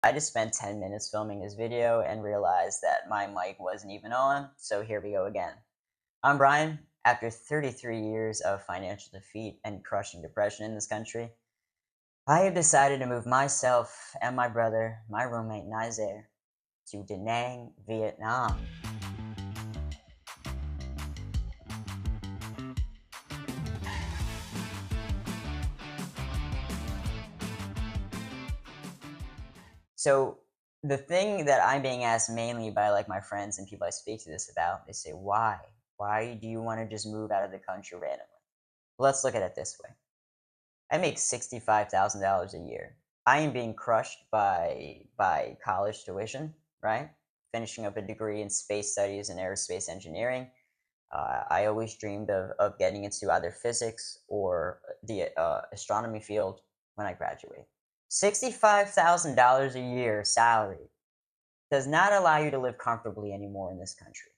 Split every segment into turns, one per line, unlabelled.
I just spent 10 minutes filming this video and realized that my mic wasn't even on, so here we go again. I'm Brian. After 33 years of financial defeat and crushing depression in this country, I have decided to move myself and my brother, my roommate Nizer, to Da Nang, Vietnam. So the thing that I'm being asked mainly by like my friends and people I speak to this about, they say, why? Why do you want to just move out of the country randomly? Let's look at it this way. I make $65,000 a year. I am being crushed by college tuition, right? Finishing up a degree in space studies and aerospace engineering. I always dreamed of getting into either physics or the astronomy field when I graduate. $65,000 a year salary does not allow you to live comfortably anymore in this country.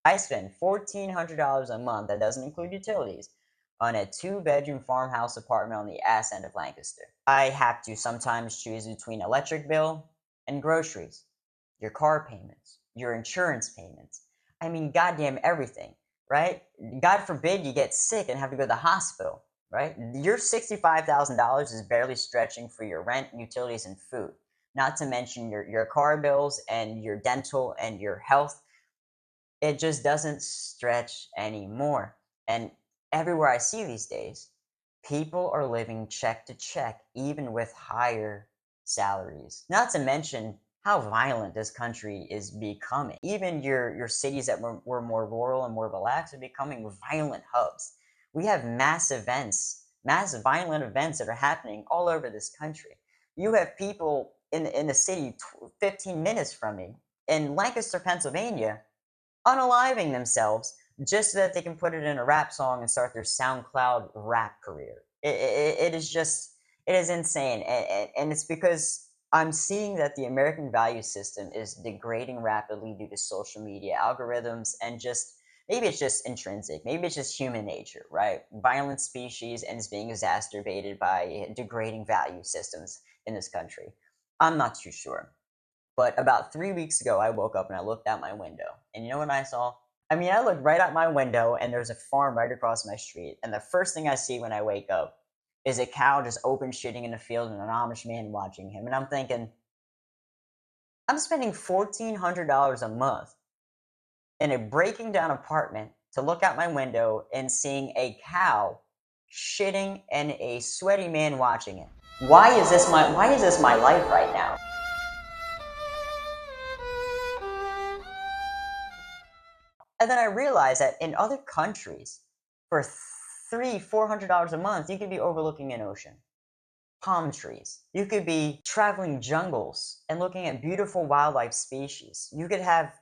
I spend $1,400 a month, that doesn't include utilities, on a 2-bedroom farmhouse apartment on the ass end of Lancaster. I have to sometimes choose between electric bill and groceries, your car payments, your insurance payments. I mean, goddamn everything, right? God forbid you get sick and have to go to the hospital, right? Your $65,000 is barely stretching for your rent, utilities, and food, not to mention your car bills and your dental and your health. It just doesn't stretch anymore. And everywhere I see these days, people are living check to check, even with higher salaries. Not to mention how violent this country is becoming. Even your cities that were more rural and more relaxed are becoming violent hubs. We have massive violent events that are happening all over this country. You have people in the city 15 minutes from me in Lancaster, Pennsylvania, unaliving themselves just so that they can put it in a rap song and start their SoundCloud rap career. It is just, it is insane. And it's because I'm seeing that the American value system is degrading rapidly due to social media algorithms and just, maybe it's just intrinsic. Maybe it's just human nature, right? Violent species and it's being exacerbated by degrading value systems in this country. I'm not too sure. But about 3 weeks ago, I woke up and I looked out my window. And you know what I saw? I mean, I looked right out my window and there's a farm right across my street. And the first thing I see when I wake up is a cow just open shitting in the field and an Amish man watching him. And I'm thinking, I'm spending $1,400 a month in a breaking down apartment to look out my window and seeing a cow shitting and a sweaty man watching it. Why is this my life right now? And then I realized that in other countries, for $300-400 a month, you could be overlooking an ocean, palm trees. You could be traveling jungles and looking at beautiful wildlife species. You could have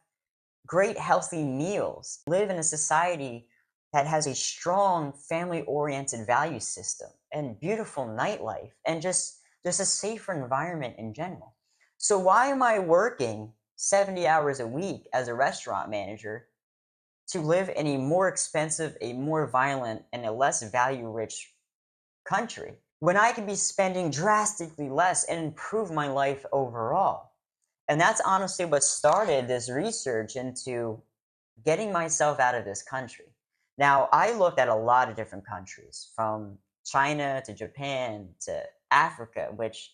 great healthy meals, live in a society that has a strong family oriented value system and beautiful nightlife and just a safer environment in general. So why am I working 70 hours a week as a restaurant manager to live in a more expensive, a more violent, and a less value rich country when I could be spending drastically less and improve my life overall? And that's honestly what started this research into getting myself out of this country. Now, I looked at a lot of different countries, from China to Japan to Africa, which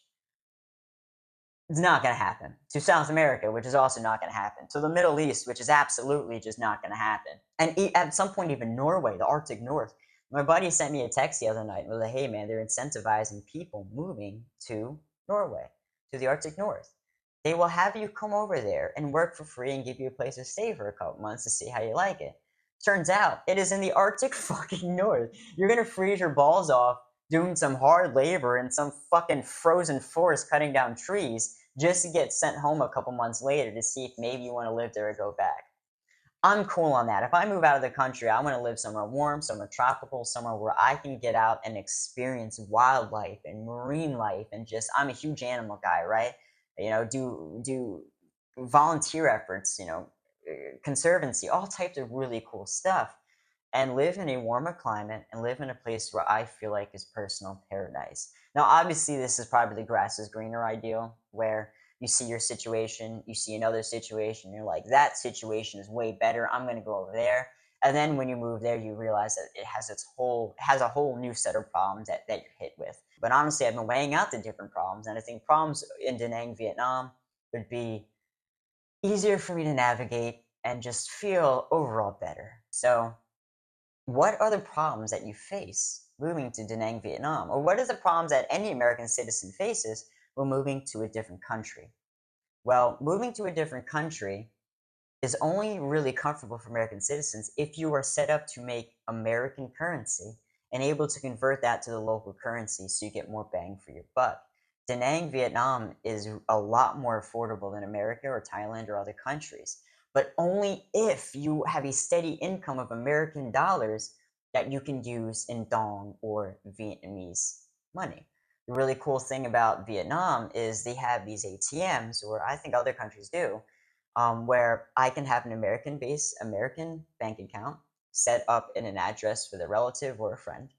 is not going to happen, to South America, which is also not going to happen, to the Middle East, which is absolutely just not going to happen, and at some point even Norway, the Arctic North. My buddy sent me a text the other night and was like, "Hey man, they're incentivizing people moving to Norway, to the Arctic North. They will have you come over there and work for free and give you a place to stay for a couple months to see how you like it." Turns out it is in the Arctic fucking North. You're gonna freeze your balls off doing some hard labor in some fucking frozen forest cutting down trees just to get sent home a couple months later to see if maybe you want to live there or go back. I'm cool on that. If I move out of the country, I want to live somewhere warm, somewhere tropical, somewhere where I can get out and experience wildlife and marine life and just, I'm a huge animal guy, right? Do volunteer efforts, conservancy, all types of really cool stuff, and live in a warmer climate and live in a place where I feel like is personal paradise. Now, obviously, this is probably the grass is greener ideal, where You see your situation, you see another situation, you're like, that situation is way better. I'm going to go over there. And then when you move there, you realize that it has a whole new set of problems that you're hit with. But honestly, I've been weighing out the different problems, and I think problems in Da Nang, Vietnam would be easier for me to navigate and just feel overall better. So, what are the problems that you face moving to Da Nang, Vietnam? Or what are the problems that any American citizen faces when moving to a different country? Well, moving to a different country is only really comfortable for American citizens if you are set up to make American currency and able to convert that to the local currency so you get more bang for your buck. Da Nang, Vietnam is a lot more affordable than America or Thailand or other countries, but only if you have a steady income of American dollars that you can use in dong or Vietnamese money. The really cool thing about Vietnam is they have these ATMs, or I think other countries do, where I can have an American bank account set up in an address with a relative or a friend,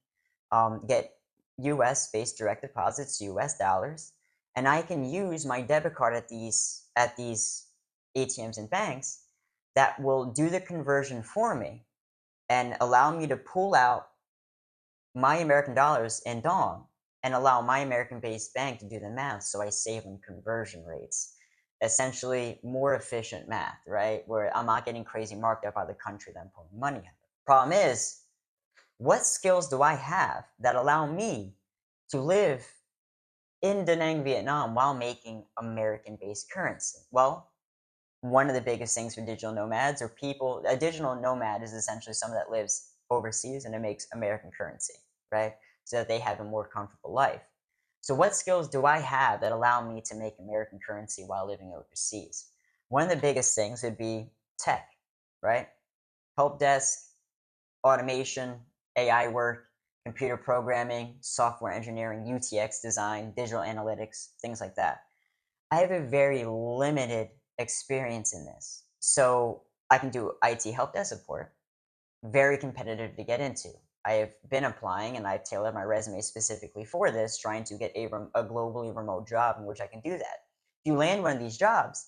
get US based direct deposits, US dollars, and I can use my debit card at these ATMs and banks that will do the conversion for me and allow me to pull out my American dollars in dong and allow my American based bank to do the math so I save on conversion rates. Essentially, more efficient math, right? Where I'm not getting crazy marked up by the country that I'm pulling money out of. Problem is, what skills do I have that allow me to live in Da Nang, Vietnam while making American based currency? Well, one of the biggest things for digital nomads or people, a digital nomad is essentially someone that lives overseas and it makes American currency, right? So that they have a more comfortable life. So, what skills do I have that allow me to make American currency while living overseas? One of the biggest things would be tech, right? Help desk, automation, AI work, computer programming, software engineering, UTX design, digital analytics, things like that. I have a very limited experience in this. So I can do IT help desk support, very competitive to get into. I have been applying and I've tailored my resume specifically for this, trying to get a globally remote job in which I can do that. If you land one of these jobs,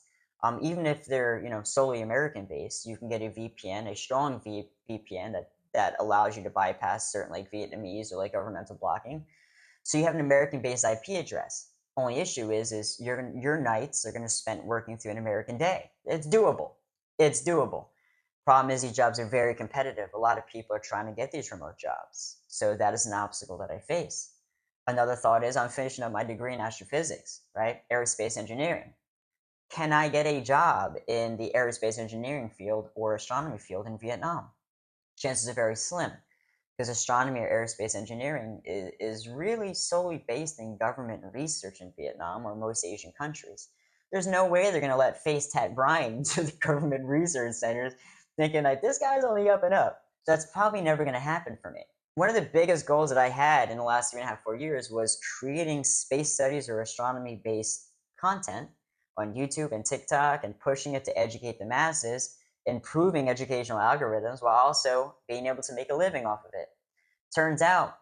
even if they're solely American based, you can get a VPN, a strong VPN that allows you to bypass certain like Vietnamese or like governmental blocking. So you have an American based IP address. Only issue is your nights are going to spend working through an American day. It's doable. It's doable. Problem is, these jobs are very competitive. A lot of people are trying to get these remote jobs. So that is an obstacle that I face. Another thought is I'm finishing up my degree in astrophysics, right? Aerospace engineering. Can I get a job in the aerospace engineering field or astronomy field in Vietnam? Chances are very slim because astronomy or aerospace engineering is really solely based in government research in Vietnam or most Asian countries. There's no way they're going to let face tat Brian into the government research centers thinking like this guy's only up and up. So that's probably never going to happen for me. One of the biggest goals that I had in the last 3.5, 4 years was creating space studies or astronomy based content on YouTube and TikTok and pushing it to educate the masses, improving educational algorithms while also being able to make a living off of it. Turns out,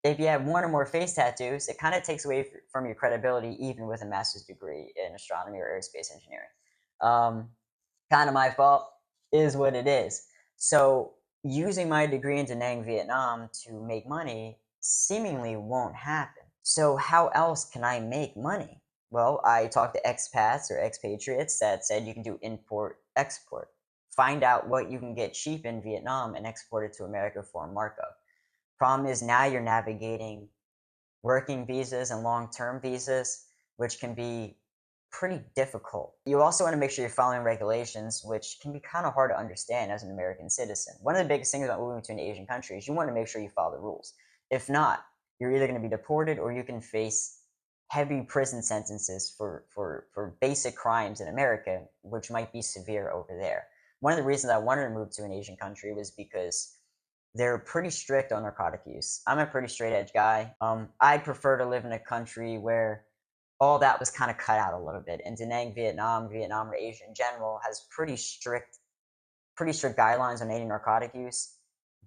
if you have one or more face tattoos, it kind of takes away from your credibility, even with a master's degree in astronomy or aerospace engineering. Kind of my fault, is what it is. So, using my degree in Da Nang, Vietnam to make money seemingly won't happen. So, how else can I make money? Well, I talked to expats or expatriates that said you can do import export. Find out what you can get cheap in Vietnam and export it to America for a markup. Problem is now you're navigating working visas and long-term visas, which can be pretty difficult. You also want to make sure you're following regulations, which can be kind of hard to understand as an American citizen. One of the biggest things about moving to an Asian country is you want to make sure you follow the rules. If not, you're either going to be deported or you can face heavy prison sentences for basic crimes in America, which might be severe over there. One of the reasons I wanted to move to an Asian country was because they're pretty strict on narcotic use. I'm a pretty straight edge guy. I'd prefer to live in a country where all that was kind of cut out a little bit. And Da Nang, Vietnam or Asia in general has pretty strict guidelines on any narcotic use.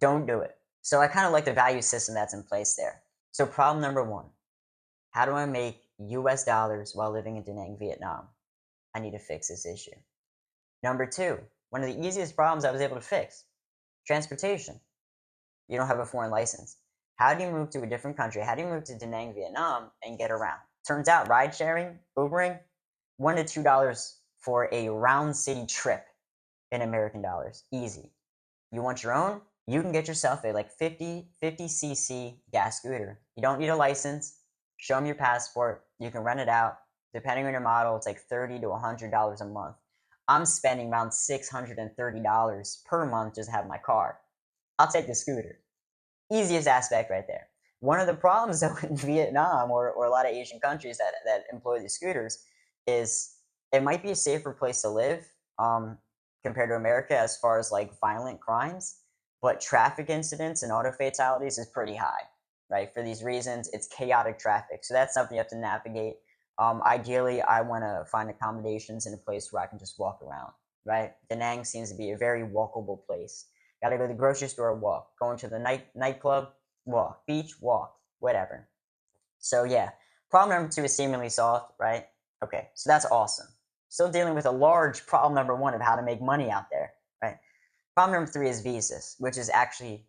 Don't do it. So I kind of like the value system that's in place there. So problem number one, how do I make US dollars while living in Da Nang, Vietnam. I need to fix this issue. Number two, one of the easiest problems I was able to fix, transportation. You don't have a foreign license. How do you move to a different country? How do you move to Da Nang, Vietnam and get around? Turns out ride sharing, Ubering, $1 to $2 for a round city trip in American dollars. Easy. You want your own? You can get yourself a like 50cc gas scooter. You don't need a license. Show them your passport. You can rent it out. Depending on your model, it's like $30 to $100 a month. I'm spending around $630 per month just to have my car. I'll take the scooter. Easiest aspect right there. One of the problems though in Vietnam or a lot of Asian countries that employ these scooters is it might be a safer place to live compared to America as far as like violent crimes, but traffic incidents and auto fatalities is pretty high, right? For these reasons, it's chaotic traffic. So that's something you have to navigate. Ideally, I want to find accommodations in a place where I can just walk around, right? Da Nang seems to be a very walkable place. Got to go to the grocery store, walk. Going to the nightclub, walk. Beach, walk. Whatever. So yeah, problem number two is seemingly solved, right? Okay, so that's awesome. Still dealing with a large problem number one of how to make money out there, right? Problem number three is visas, which is actually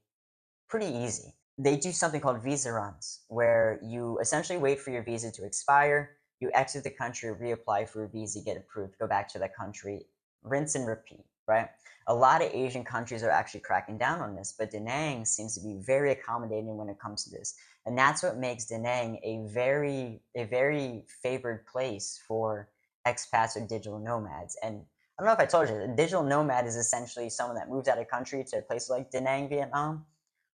pretty easy. They do something called visa runs, where you essentially wait for your visa to expire, you exit the country, reapply for a visa, get approved, go back to that country, rinse and repeat, right? A lot of Asian countries are actually cracking down on this, but Da Nang seems to be very accommodating when it comes to this. And that's what makes Da Nang a very favored place for expats or digital nomads. And I don't know if I told you, a digital nomad is essentially someone that moves out of country to a place like Da Nang, Vietnam,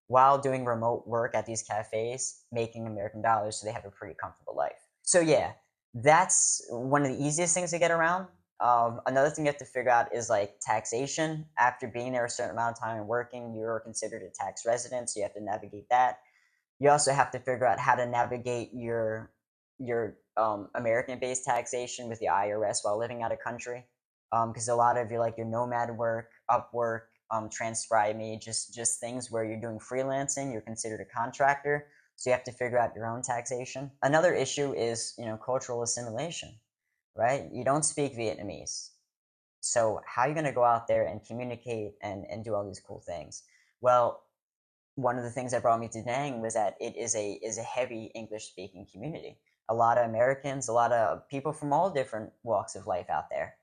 while doing remote work at these cafes, making American dollars, so they have a pretty comfortable life. So yeah, that's one of the easiest things to get around. Another thing you have to figure out is like taxation. After being there a certain amount of time and working, you're considered a tax resident, so you have to navigate that. You also have to figure out how to navigate your American-based taxation with the IRS while living out of country, because a lot of your nomad work, Upwork, Transcribe Me, just things where you're doing freelancing, you're considered a contractor, so you have to figure out your own taxation. Another issue is cultural assimilation, right? You don't speak Vietnamese, so how are you going to go out there and communicate and do all these cool things? Well, one of the things that brought me to Da Nang was that it is a heavy English speaking community. A lot of Americans, a lot of people from all different walks of life out there.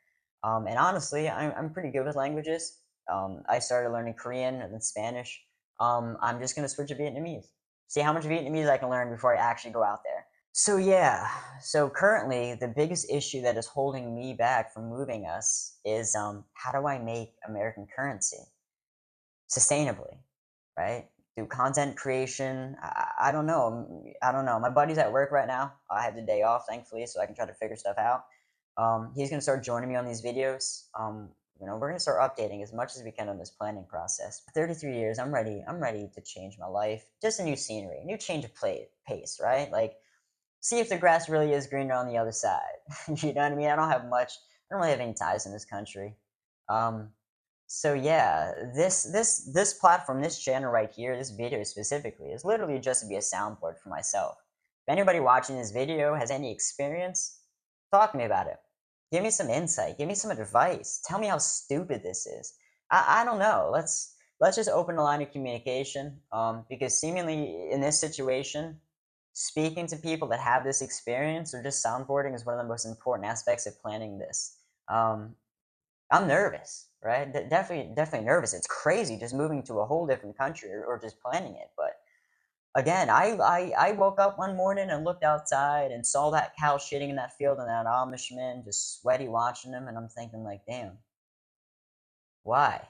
And honestly, I'm pretty good with languages. I started learning Korean and then Spanish. I'm just gonna switch to Vietnamese. See how much Vietnamese I can learn before I actually go out there. So yeah, so currently the biggest issue that is holding me back from moving us is how do I make American currency sustainably, right? Through content creation. I don't know. I don't know. My buddy's at work right now. I have the day off, thankfully, so I can try to figure stuff out. He's gonna start joining me on these videos. We're gonna start updating as much as we can on this planning process. 33 years, I'm ready. I'm ready to change my life. Just a new scenery, a new change of pace, right? Like, see if the grass really is greener on the other side. You know what I mean? I don't have much. I don't really have any ties in this country. Um, so yeah, this platform, this channel right here, this video specifically, is literally just to be a soundboard for myself. If anybody watching this video has any experience, talk to me about it. Give me some insight. Give me some advice. Tell me how stupid this is. I don't know. Let's just open a line of communication. Because seemingly in this situation, speaking to people that have this experience or just soundboarding is one of the most important aspects of planning this. Um, I'm nervous, right? Definitely nervous. It's crazy just moving to a whole different country or just planning it. But again, I woke up one morning and looked outside and saw that cow shitting in that field and that Amish man just sweaty watching him, and I'm thinking like, damn, why?